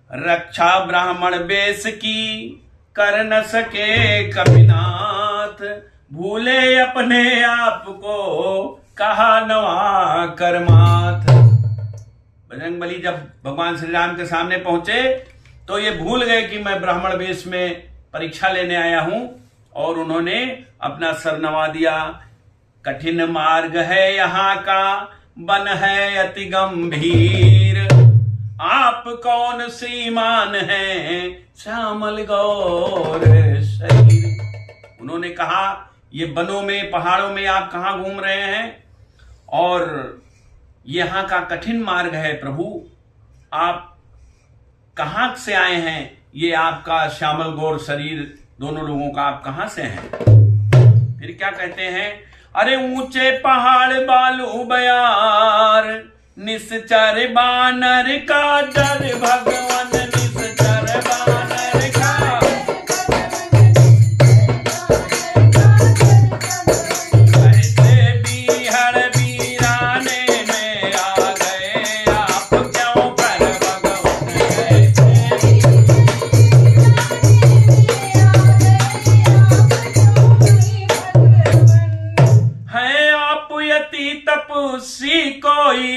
रक्षा ब्राह्मण बेश की कर न सके कपिनाथ, भूले अपने आप को कहा नवा करमाथ। बजरंगबली जब भगवान श्री राम के सामने पहुंचे तो ये भूल गए कि मैं ब्राह्मण वेश में परीक्षा लेने आया हूं, और उन्होंने अपना सर नवा दिया। कठिन मार्ग है यहाँ का, बन है अति गंभीर, आप कौन श्रीमान हैं श्यामल गौर शरीर। उन्होंने कहा ये वनों में पहाड़ों में आप कहाँ घूम रहे हैं, और यहाँ का कठिन मार्ग है प्रभु, आप कहाँ से आए हैं, ये आपका श्यामल गौर शरीर दोनों लोगों का आप कहाँ से हैं। फिर क्या कहते हैं, अरे ऊंचे पहाड़ बालू बयार, निश्चर बानर का डर भगवान, निश्चर बानर का ऐसे बीहड़ बीराने में आ गए आप, क्यों कर भगवान है आप यति तपस्वी कोई,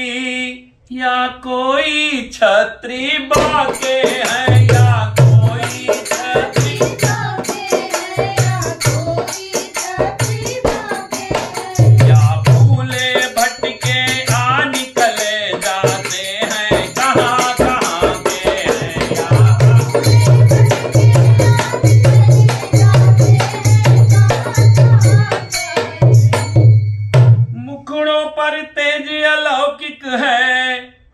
या कोई छत्री बाके हैं, या कोई छत्री बाके हैं, या कोई छत्री बाके हैं, या भूले भटके आ निकले जाते हैं, कहाँ कहाँ के हैं, या मुखड़ों पर तेज अलौकिक है,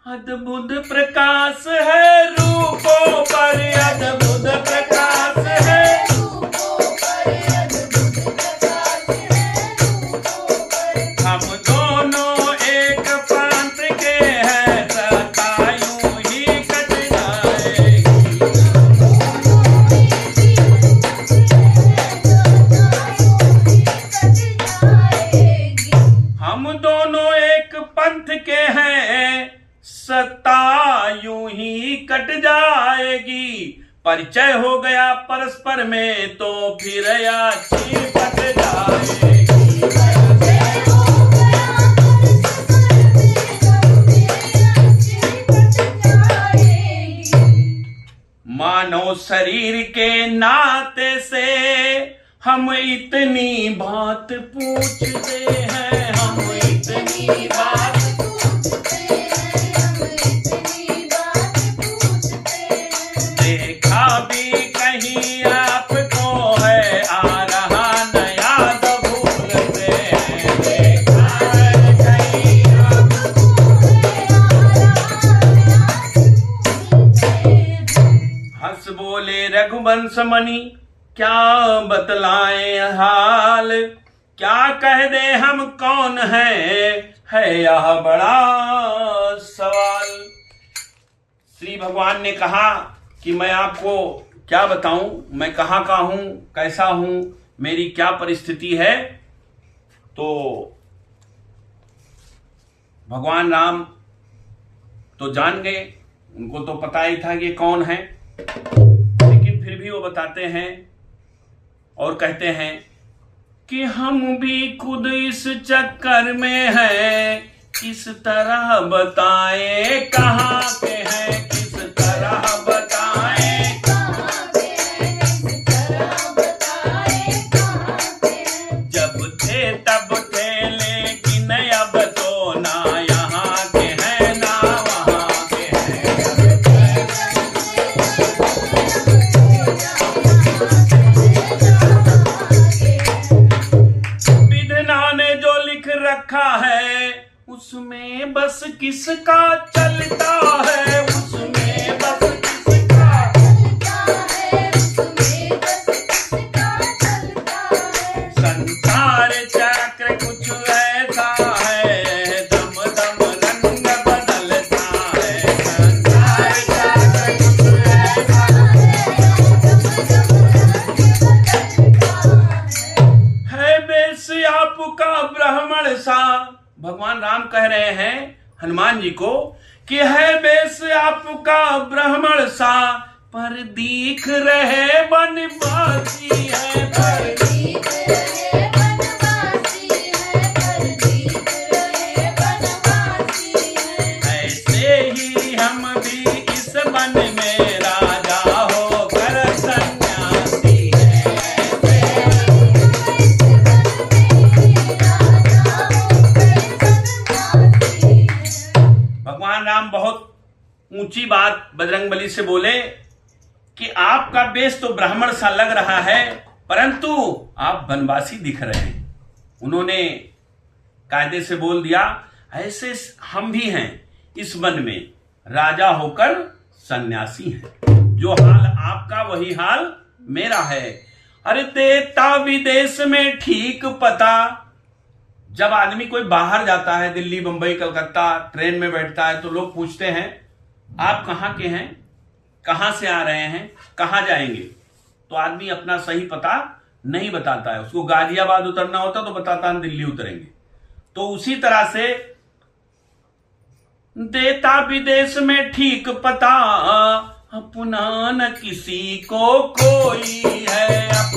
अद्भुत प्रकाश है रूपों पर, अद्भुत प्रकाश है रूपों पर, अद्भुत प्रकाश है रूपों पर। हम दोनों एक प्रांत के हैं, सत्ता यूं ही कट जाएगी, हम दोनों एक पंथ के हैं, सत्ता यूं ही कट जाएगी। परिचय हो गया परस्पर में तो फिर अच्छी पट जाएगी, परिचय हो गया परस्पर में तो फिर अच्छी पट जाएगी। मानव शरीर के नाते से हम इतनी बात पूछते हैं, हम इतनी बात भी कहीं आपको है आ रहा नया तो भूलते हैं, देखा है कहीं आपको है आ रहा। हंस बोले रघुवंश मणि क्या बतलाएं हाल, क्या कह दे हम कौन है यह बड़ा सवाल। श्री भगवान ने कहा कि मैं आपको क्या बताऊं, मैं कहाँ का हूं, कैसा हूं, मेरी क्या परिस्थिति है। तो भगवान राम तो जान गए, उनको तो पता ही था कि कौन है, लेकिन फिर भी वो बताते हैं और कहते हैं कि हम भी खुद इस चक्कर में हैं, किस तरह बताएं कहाँ के हैं, किस तरह बताएं कहाँ के हैं, किस तरह बताएं कहाँ के हैं। जब थे तब थे लेकिन अब तो ना यहाँ के हैं ना वहाँ के हैं। विधना ने जो लिख रखा है उसमें बस किसका चलता है, उसमें बस किसका चलता है, उसमें बस किसका चलता है। संसार चक्र कुछ ऐसा है, दम दम रंग बदलता है। संसार चक्र कुछ ऐसा है, दम दम रंग बदलता है। बेस आपका ब्राह्मण सा, भगवान राम कह रहे हैं हनुमान जी को कि है बेस आपका ब्राह्मण सा, पर दीख रहे बनवासी है, पर दीख रहे बनवासी है, पर दीख रहे बनवासी है। ऐसे ही हम भी इस वन में राजा होकर सन्यासी है। भगवान राम बहुत ऊंची बात बजरंगबली से बोले कि आपका बेस तो ब्राह्मण सा लग रहा है, परंतु आप वनवासी दिख रहे हैं। उन्होंने कायदे से बोल दिया, ऐसे हम भी हैं इस वन में, राजा होकर सन्यासी हैं। जो हाल आपका वही हाल मेरा है। अरे देता विदेश में ठीक पता। जब आदमी कोई बाहर जाता है, दिल्ली, बंबई, कलकत्ता, ट्रेन में बैठता है, तो लोग पूछते हैं आप कहाँ के हैं, कहां से आ रहे हैं, कहां जाएंगे। तो आदमी अपना सही पता नहीं बताता है। उसको गाजियाबाद उतरना होता तो बताता हम दिल्ली उतरेंगे। तो उसी तरह से देता विदेश में ठीक पता, अपना न किसी को कोई है।